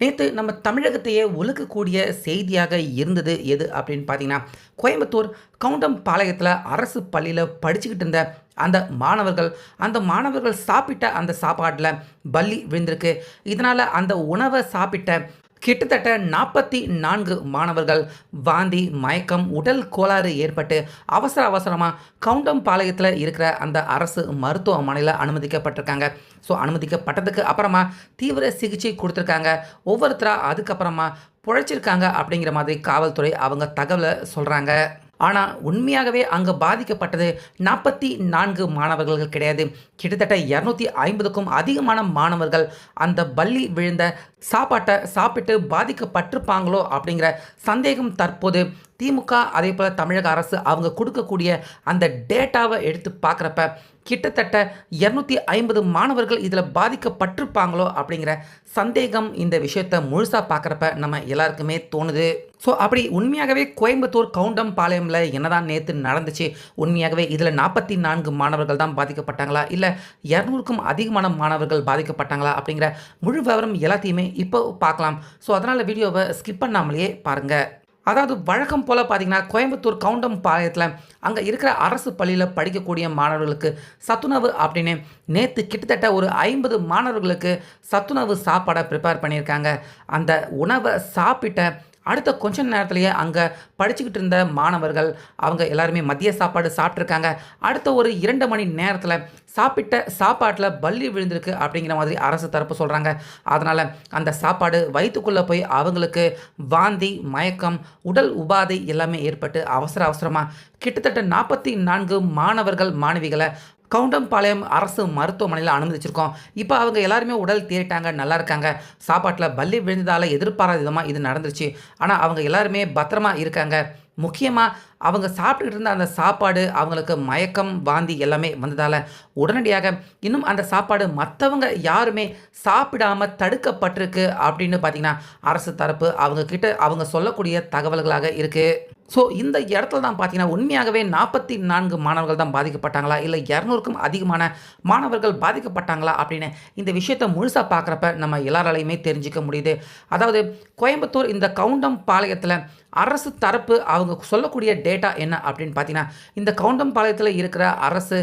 நேத்து நம்ம தமிழகத்தையே உலுக்கக்கூடிய செய்தியாக இருந்தது எது அப்படின்னு பார்த்தீங்கன்னா, கோயம்புத்தூர் கவுண்டம்பாளையத்தில அரசு பள்ளியில படிச்சுக்கிட்டு இருந்த அந்த மாணவர்கள், அந்த மாணவர்கள் சாப்பிட்ட அந்த சாப்பாட்ல பல்லி விழுந்திருக்கு. இதனால அந்த உணவ சாப்பிட்ட கிட்டத்தட்ட 44 மாணவர்கள் வாந்தி, மயக்கம், உடல் கோளாறு ஏற்பட்டு அவசர அவசரமா கவுண்டம்பாளையத்தில இருக்கிற அந்த அரசு மருத்துவமனையில அனுமதிக்கப்பட்டிருக்காங்க. ஸோ அனுமதிக்கப்பட்டதுக்கு அப்புறமா தீவிர சிகிச்சை குடுத்துருக்காங்க. ஒவ்வொருத்தரா அதுக்கப்புறமா பொழைச்சிருக்காங்க அப்படிங்கிற மாதிரி காவல்துறை அவங்க தகவல சொல்றாங்க. ஆனா, உண்மையாகவே அங்க பாதிக்கப்பட்டது 44 மாணவர்கள் கிடையாது. கிட்டத்தட்ட 250க்கும் அதிகமான மாணவர்கள் அந்த பல்லி விழுந்த சாப்பாட்ட சாப்பிட்டு பாதிக்கப்பட்டிருப்பாங்களோ அப்படிங்கிற சந்தேகம் தற்போது திமுக அதேபோல தமிழக அரசு அவங்க குடுக்கக்கூடிய அந்த டேட்டாவ எடுத்து பார்க்குறப்ப, கிட்டத்தட்ட 250 மாணவர்கள் இதில பாதிக்கப்பட்டிருப்பாங்களோ அப்படிங்கிற சந்தேகம் இந்த விஷயத்த முழுசா பார்க்குறப்ப நம்ம எல்லாருக்குமே தோணுது. ஸோ அப்படி உண்மையாகவே கோயம்புத்தூர் கவுண்டம்பாளையம்ல என்னதான் நேத்து நடந்துச்சு? உண்மையாகவே இதில 44 மாணவர்கள் தான் பாதிக்கப்பட்டாங்களா? இல்ல 200க்கும் அதிகமான மாணவர்கள் பாதிக்கப்பட்டாங்களா? அப்படிங்கிற முழு விவரம் எல்லாத்தையுமே இப்போ பார்க்கலாம். ஸோ அதனால வீடியோவ ஸ்கிப் பண்ணாமலேயே பாருங்க. அதாவது வழக்கம் போல பார்த்தீங்கன்னா, கோயம்புத்தூர் கவுண்டம்பாளையத்தில அங்க இருக்கிற அரசு பள்ளியில படிக்கக்கூடிய மாணவர்களுக்கு சத்துணவு அப்படின்னு நேத்து கிட்டத்தட்ட ஒரு 50 மாணவர்களுக்கு சத்துணவு சாப்பாட ப்ரிப்பேர் பண்ணியிருக்காங்க. அந்த உணவ சாப்பிட்ட அடுத்த கொஞ்ச நேரத்திலேயே அங்க படிச்சுக்கிட்டு இருந்த மாணவர்கள், அவங்க எல்லாருமே மதிய சாப்பாடு சாப்பிட்டுருக்காங்க. அடுத்த ஒரு 2 மணி நேரத்தில சாப்பிட்ட சாப்பாட்ல பல்லி விழுந்திருக்கு அப்படிங்கிற மாதிரி அரசு தரப்பு சொல்றாங்க. அதனால அந்த சாப்பாடு வயித்துக்குள்ள போய் அவங்களுக்கு வாந்தி, மயக்கம், உடல் உபாதை எல்லாமே ஏற்பட்டு அவசர அவசரமா கிட்டத்தட்ட 44 மாணவர்கள், மாணவிகள கவுண்டம்பாளையம் அரசு மருத்துவமனையில அனுமதிச்சிருக்கோம். இப்ப அவங்க எல்லாருமே உடல் தேறிட்டாங்க, நல்லா இருக்காங்க. சாப்பாட்ல பல்லி விழுந்ததால எதிர்பாராத விதமா இது நடந்துருச்சு. ஆனா அவங்க எல்லாருமே பத்திரமா இருக்காங்க. முக்கியமா அவங்க சாப்பிட்டுக்கிட்டு இருந்த அந்த சாப்பாடு அவங்களுக்கு மயக்கம், வாந்தி எல்லாமே வந்ததால உடனடியாக இன்னும் அந்த சாப்பாடு மத்தவங்க யாருமே சாப்பிடாம தடுக்கப்பட்டிருக்கு அப்படின்னு பார்த்தீங்கன்னா, அரசு தரப்பு அவங்க கிட்ட அவங்க சொல்லக்கூடிய தகவல்களாக இருக்கு. ஸோ இந்த இடத்துல தான் பார்த்தீங்கன்னா, உண்மையாகவே 44 மாணவர்கள் தான் பாதிக்கப்பட்டாங்களா? இல்ல 200க்கும் அதிகமான மாணவர்கள் பாதிக்கப்பட்டாங்களா? அப்படின்னு இந்த விஷயத்த முழுசா பார்க்குறப்ப நம்ம எல்லாராலையுமே தெரிஞ்சுக்க முடியுது. அதாவது கோயம்புத்தூர் இந்த கவுண்டம்பாளையத்தில அரசு தரப்பு அவங்க சொல்லக்கூடிய டேட்டா என்ன அப்படின்னு பார்த்தீங்கன்னா, இந்த கவுண்டம்பாளையத்தில இருக்கிற அரசு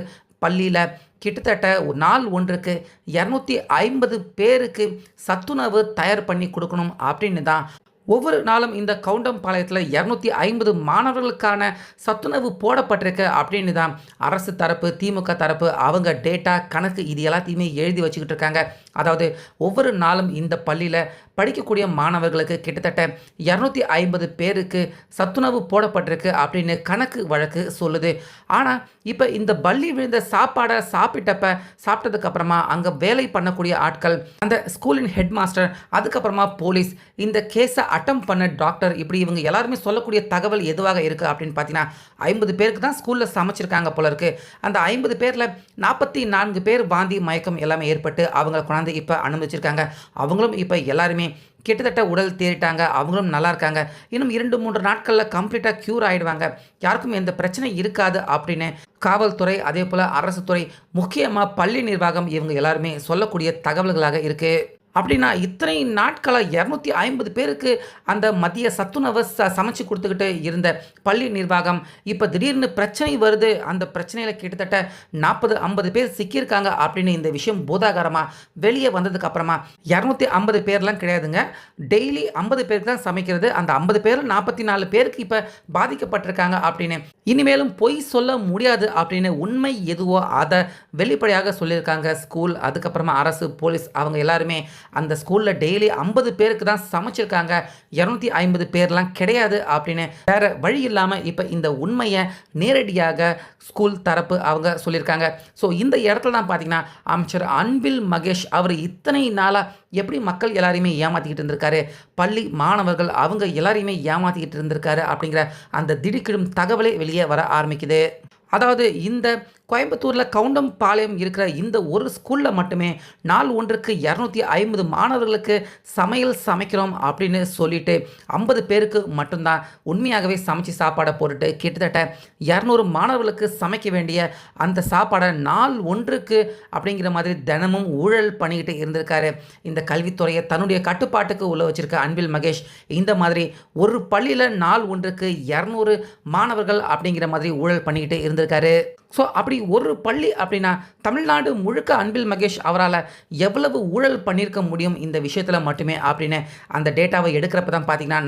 பள்ளியில கிட்டத்தட்ட நாள் ஒன்றுக்கு 250 பேருக்கு சத்துணவு தயார் பண்ணி குடுக்கணும் அப்படின்னு தான் ஒவ்வொரு நாளும் இந்த கவுண்டம்பாளையத்தில 250 மாணவர்களுக்கான சத்துணவு போடப்பட்டிருக்கு அப்படின்னு தான் அரசு தரப்பு, திமுக தரப்பு அவங்க டேட்டா, கணக்கு இது எல்லாத்தையுமே எழுதி வச்சுக்கிட்டு இருக்காங்க. அதாவது ஒவ்வொரு நாளும் இந்த பள்ளியில படிக்கக்கூடிய மாணவர்களுக்கு கிட்டத்தட்ட 250 பேருக்கு சத்துணவு போடப்பட்டிருக்கு அப்படின்னு கணக்கு வழக்கு சொல்லுது. ஆனா, இப்ப இந்த பல்லி விழுந்த சாப்பாட சாப்பிட்டதுக்கு அப்புறமா அங்க வேலை பண்ணக்கூடிய ஆட்கள், அந்த ஸ்கூலின் ஹெட் மாஸ்டர், அதுக்கப்புறமா போலீஸ், இந்த கேஸ அட்டெம்ப்ட் பண்ண டாக்டர், இப்படி இவங்க எல்லாருமே சொல்லக்கூடிய தகவல் எதுவாக இருக்கு அப்படின்னு பார்த்தீங்கன்னா, 50 பேருக்கு தான் ஸ்கூல்ல சமைச்சிருக்காங்க போல இருக்கு. அந்த 50 பேர்ல 44 பேர் வாந்தி, மயக்கம் எல்லாமே ஏற்பட்டு அவங்கள கொண்டாந்து இப்ப அனுமதிச்சிருக்காங்க. அவங்களும் இப்ப எல்லாருமே கிட்டத்தட்ட உடல் தேறிட்டாங்க. அவங்களும் நல்லா இருக்காங்க. இன்னும் 2, 3 நாட்கள்ல கம்ப்ளீட்டா க்யூர் ஆயிடுவாங்க. யாருக்கும் எந்த பிரச்சனை இருக்காது அப்படின்னு காவல்துறை, அதேபோல அரசு துறை, முக்கியமா பள்ளி நிர்வாகம் இவங்க எல்லாருமே சொல்லக்கூடிய தகவல்களாக இருக்கு. அப்படின்னா இத்தனை நாட்களா 250 பேருக்கு அந்த மதிய சத்துணவ சமைச்சு குடுத்துக்கிட்டு இருந்த பள்ளி நிர்வாகம், இப்ப திடீர்னு பிரச்சனை வருது. அந்த பிரச்சனையில கிட்டத்தட்ட 40, 50 பேர் சிக்கியிருக்காங்க அப்படின்னு இந்த விஷயம் பூதாகாரமா வெளிய வந்ததுக்கு அப்புறமா 250 பேர்லாம் கிடையாதுங்க. டெய்லி 50 பேருக்கு தான் சமைக்கிறது. அந்த 50 பேர்ல 44 பேருக்கு இப்ப பாதிக்கப்பட்டிருக்காங்க அப்படின்னு இனிமேலும் பொய் சொல்ல முடியாது அப்படின்னு உண்மை எதுவோ அத வெளிப்படையாக சொல்லியிருக்காங்க ஸ்கூல், அதுக்கப்புறமா அரசு, போலீஸ் அவங்க எல்லாருமே அந்த ஸ்கூல்ல டெய்லி 50 பேருக்கு தான் சமைச்சிருக்காங்க. 250 பேர்லாம் கிடையாது அப்படின்னு வேற வழி இல்லாம இப்ப இந்த உண்மைய நேரடியாக ஸ்கூல் தரப்பு அவங்க சொல்லியிருக்காங்க. ஸோ இந்த இடத்துல தான் பார்த்தீங்கன்னா, அமைச்சர் அன்பில் மகேஷ் அவர் இத்தனை நாளா எப்படி மக்கள் எல்லாரையுமே ஏமாத்திக்கிட்டு இருந்திருக்காரு, பள்ளி மாணவர்கள் அவங்க எல்லாரையுமே ஏமாத்திக்கிட்டு இருந்திருக்காரு அப்படிங்கிற அந்த திடுக்கிடும் தகவலே வெளியே வர ஆரம்பிக்குது. அதாவது இந்த கோயம்புத்தூரில் கவுண்டம்பாளையம் இருக்கிற இந்த ஒரு ஸ்கூலில் மட்டுமே நாள் ஒன்றுக்கு 250 மாணவர்களுக்கு சமையல் சமைக்கிறோம் அப்படின்னு சொல்லிட்டு 50 பேருக்கு மட்டும்தான் உண்மையாகவே சமைச்சு சாப்பாடை போட்டுட்டு கிட்டத்தட்ட 200 மாணவர்களுக்கு சமைக்க வேண்டிய அந்த சாப்பாடை நாள் ஒன்றுக்கு அப்படிங்கிற மாதிரி தினமும் ஊழல் பண்ணிக்கிட்டு இருந்திருக்காரு. இந்த கல்வித்துறையை தன்னுடைய கட்டுப்பாட்டுக்கு உள்ள வச்சிருக்க அன்பில் மகேஷ் இந்த மாதிரி ஒரு பள்ளியில் நாள் ஒன்றுக்கு 200 மாணவர்கள் அப்படிங்கிற மாதிரி ஊழல் பண்ணிக்கிட்டு இருந்திருக்காரு. ஸோ அப்படி ஒரு பள்ளி அப்படின்னா தமிழ்நாடு முழுக்க அன்பில் மகேஷ் அவரால் எவ்வளவு ஊழல் பண்ணியிருக்க முடியும் இந்த விஷயத்தில் மட்டுமே அப்படின்னு அந்த டேட்டாவை எடுக்கிறப்ப தான் பார்த்திங்கன்னா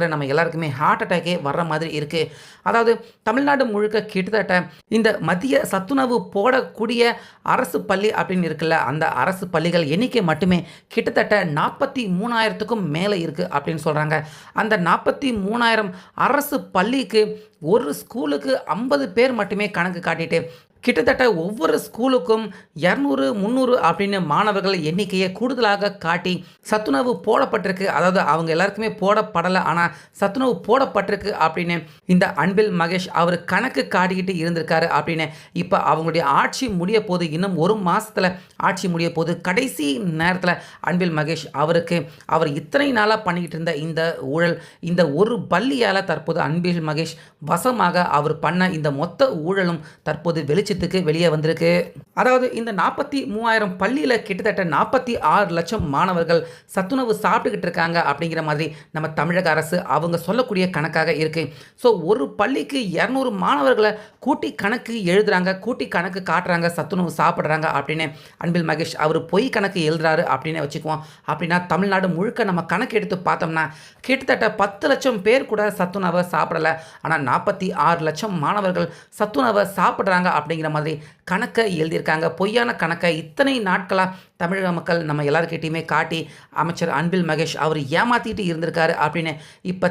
நம்ம எல்லாருக்குமே ஹார்ட் அட்டாக்கே வர்ற மாதிரி இருக்குது. அதாவது தமிழ்நாடு முழுக்க கிட்டத்தட்ட இந்த மத்திய சத்துணவு போடக்கூடிய அரசு பள்ளி அப்படின்னு இருக்குல்ல, அந்த அரசு பள்ளிகள் எண்ணிக்கை மட்டுமே கிட்டத்தட்ட 43,000க்கும் மேலே இருக்குது அப்படின்னு சொல்கிறாங்க. அந்த 43,000 அரசு பள்ளிக்கு ஒரு ஸ்கூலுக்கு 50 பேர் மட்டுமே கணக்கு காட்டிட்டு கிட்டத்தட்ட ஒவ்வொரு ஸ்கூலுக்கும் 200 300 அப்படின்னு மாணவர்கள் எண்ணிக்கையை கூடுதலாக காட்டி சத்துணவு போடப்பட்டிருக்கு. அதாவது அவங்க எல்லாருக்குமே போடப்படலை, ஆனால் சத்துணவு போடப்பட்டிருக்கு அப்படின்னு இந்த அன்பில் மகேஷ் அவர் கணக்கு காட்டிக்கிட்டு இருந்திருக்காரு அப்படின்னு இப்போ அவங்களுடைய ஆட்சி முடிய போது, இன்னும் ஒரு மாதத்தில் ஆட்சி முடிய போது, கடைசி நேரத்தில் அன்பில் மகேஷ் அவர் இத்தனை நாளாக பண்ணிக்கிட்டு இருந்த இந்த ஊழல், இந்த ஒரு பள்ளியால் தற்போது அன்பில் மகேஷ் வசமாக அவர் பண்ண இந்த மொத்த ஊழலும் தற்போது வெளியே வந்திருக்கு. அதாவது இந்த 43,000 பள்ளியில் கிட்டத்தட்ட 46 லட்சம் மாணவர்கள் சத்துணவு சாப்பிட்டுக்கிட்டு இருக்காங்க அப்படிங்கிற மாதிரி நம்ம தமிழக அரசு அவங்க சொல்லக்கூடிய கணக்காக இருக்கு. ஸோ ஒரு பள்ளிக்கு 200 மாணவர்களை கூட்டி கணக்கு எழுதுறாங்க, கூட்டி கணக்கு காட்டுறாங்க, சத்துணவு சாப்பிட்றாங்க அப்படின்னு அன்பில் மகேஷ் அவர் பொய் கணக்கு எழுதுறாரு அப்படின்னு வச்சுக்குவோம். அப்படின்னா தமிழ்நாடு முழுக்க நம்ம கணக்கு எடுத்து பார்த்தோம்னா கிட்டத்தட்ட 10 லட்சம் பேர் கூட சத்துணவை சாப்பிடலை, ஆனால் 46 லட்சம் மாணவர்கள் சத்துணவை சாப்பிட்றாங்க அப்படிங்கிற மாதிரி கணக்கை எழுதியிருக்காங்க. பொய்யான கணக்கை இத்தனை நாட்களாக தமிழக மக்கள் நம்ம எல்லாருக்கிட்டையுமே காட்டி அமைச்சர் அன்பில் மகேஷ் அவர் ஏமாற்றிட்டு இருந்திருக்காரு அப்படின்னு இப்போ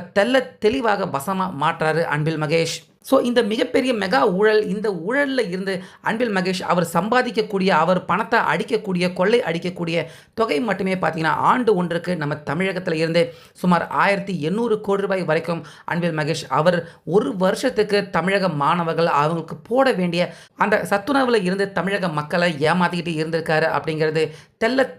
தெளிவாக வசமாக மாற்றாரு அன்பில் மகேஷ். ஸோ இந்த மிகப்பெரிய மெகா ஊழல், இந்த ஊழலில் இருந்து அன்பில் மகேஷ் அவர் சம்பாதிக்கக்கூடிய, அவர் பணத்தை அடிக்கக்கூடிய, கொள்ளை அடிக்கக்கூடிய தொகை மட்டுமே பார்த்தீங்கன்னா ஆண்டு ஒன்றுக்கு நம்ம தமிழகத்தில் இருந்து சுமார் 1,800 கோடி ரூபாய் வரைக்கும் அன்பில் மகேஷ் அவர் ஒரு வருஷத்துக்கு தமிழக மாணவர்கள் அவங்களுக்கு போட வேண்டிய அந்த சத்துணவில் இருந்து தமிழக மக்களை ஏமாற்றிக்கிட்டு இருந்திருக்காரு அப்படிங்கிறது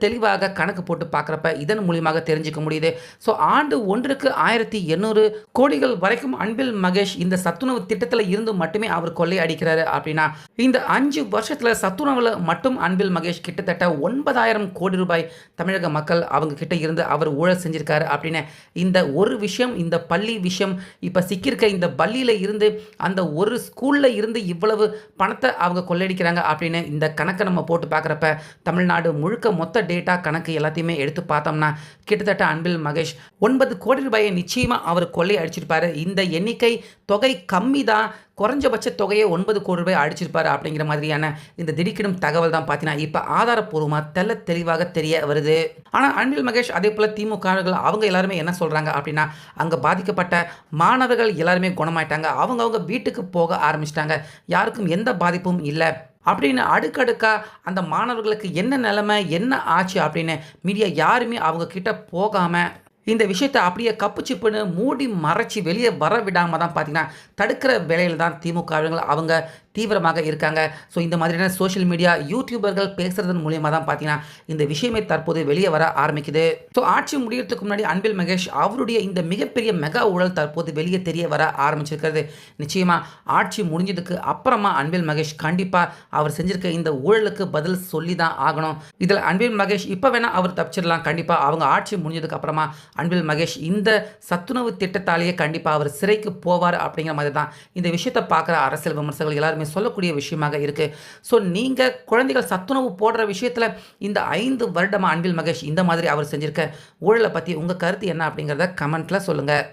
தெளிவாக கணக்கு போட்டு பார்க்குறப்ப இதன் மூலியமாக தெரிஞ்சுக்க முடியுது. ஸோ ஆண்டு ஒன்றுக்கு 1,800 கோடிகள் வரைக்கும் அன்பில் மகேஷ் இந்த சத்துணவு திட்டத்தில் இருந்து மட்டுமே அவர் கொள்ளை அடிக்கிறாரு அப்படின்னா இந்த 5 வருஷத்தில் சத்துணவில் மட்டும் அன்பில் மகேஷ் கிட்டத்தட்ட 9,000 கோடி ரூபாய் தமிழக மக்கள் அவங்க கிட்ட இருந்து அவர் ஊழல் செஞ்சிருக்காரு அப்படின்னு இந்த ஒரு விஷயம், இந்த பள்ளி விஷயம், இப்போ சிக்கியிருக்க இந்த பள்ளியில் இருந்து அந்த ஒரு ஸ்கூலில் இருந்து இவ்வளவு பணத்தை அவங்க கொள்ளையடிக்கிறாங்க அப்படின்னு இந்த கணக்கை நம்ம போட்டு பார்க்குறப்ப தமிழ்நாடு முழுக்க மொத்த டேட்டா கணக்கு எல்லாத்தையுமே எடுத்து பார்த்தோம்னா கிட்டத்தட்ட அன்பில் மகேஷ் 9 கோடி ரூபாயை நிச்சயமாக அவர் கொள்ளை அடிச்சிருப்பாரு. இந்த எண்ணிக்கை தொகை கம்மி தான், குறைஞ்சபட்ச தொகையை 9 கோடி ரூபாய் அடிச்சிருப்பாரு அப்படிங்கிற மாதிரியான இந்த திடுக்கிடும் தகவல் தான் பார்த்தீங்கன்னா இப்போ ஆதாரப்பூர்வமாக தெளிவாக தெரிய வருது. ஆனால் அன்பில் மகேஷ் அதே போல் திமுகவர்கள் அவங்க எல்லாருமே என்ன சொல்கிறாங்க அப்படின்னா அங்கே பாதிக்கப்பட்ட மாணவர்கள் எல்லாருமே குணமாயிட்டாங்க, அவங்க வீட்டுக்கு போக ஆரம்பிச்சிட்டாங்க, யாருக்கும் எந்த பாதிப்பும் இல்லை அப்படின்னு அடுக்கடுக்காக அந்த மாணவர்களுக்கு என்ன நிலைமை என்ன ஆச்சு அப்படின்னு மீடியா யாருமே அவங்க கிட்ட போகாமல் இந்த விஷயத்தை அப்படியே கப்பு சிப்புன்னு மூடி மறைச்சி வெளியே வர விடாமல் தான் பார்த்தீங்கன்னா தடுக்கிற வேலையில் தான் திமுகவர்கள் அவங்க தீவிரமாக இருக்காங்க. ஸோ இந்த மாதிரியான சோஷியல் மீடியா யூடியூபர்கள் பேசுகிறதன் மூலியமாக தான் பார்த்தீங்கன்னா இந்த விஷயமே தற்போது வெளியே வர ஆரம்பிக்குது. ஸோ ஆட்சி முடியறதுக்கு முன்னாடி அன்பில் மகேஷ் அவருடைய இந்த மிகப்பெரிய மெகா ஊழல் தற்போது வெளியே தெரிய வர ஆரம்பிச்சிருக்கிறது. நிச்சயமாக ஆட்சி முடிஞ்சதுக்கு அப்புறமா அன்பில் மகேஷ் கண்டிப்பாக அவர் செஞ்சிருக்க இந்த ஊழலுக்கு பதில் சொல்லி தான் ஆகணும். இதில் அன்பில் மகேஷ் இப்போ வேணால் அவர் தப்பிச்சிடலாம், கண்டிப்பாக அவங்க ஆட்சி முடிஞ்சதுக்கு அப்புறமா அன்பில் மகேஷ் இந்த சத்துணவு திட்டத்தாலேயே கண்டிப்பாக அவர் சிறைக்கு போவார் அப்படிங்கிற மாதிரி தான் இந்த விஷயத்தை பார்க்குற அரசியல் விமர்சகர்கள் எல்லாருமே சொல்லக்கூடிய விஷயமாக இருக்கு. ஸோ நீங்கள் குழந்தைகள் சத்துணவு போடுற விஷயத்தில் இந்த 5 வருடமாக அன்பில் மகேஷ் இந்த மாதிரி அவர் செஞ்சிருக்க ஊழலை பற்றி உங்கள் கருத்து என்ன அப்படிங்கிறத கமெண்ட்டில் சொல்லுங்கள்.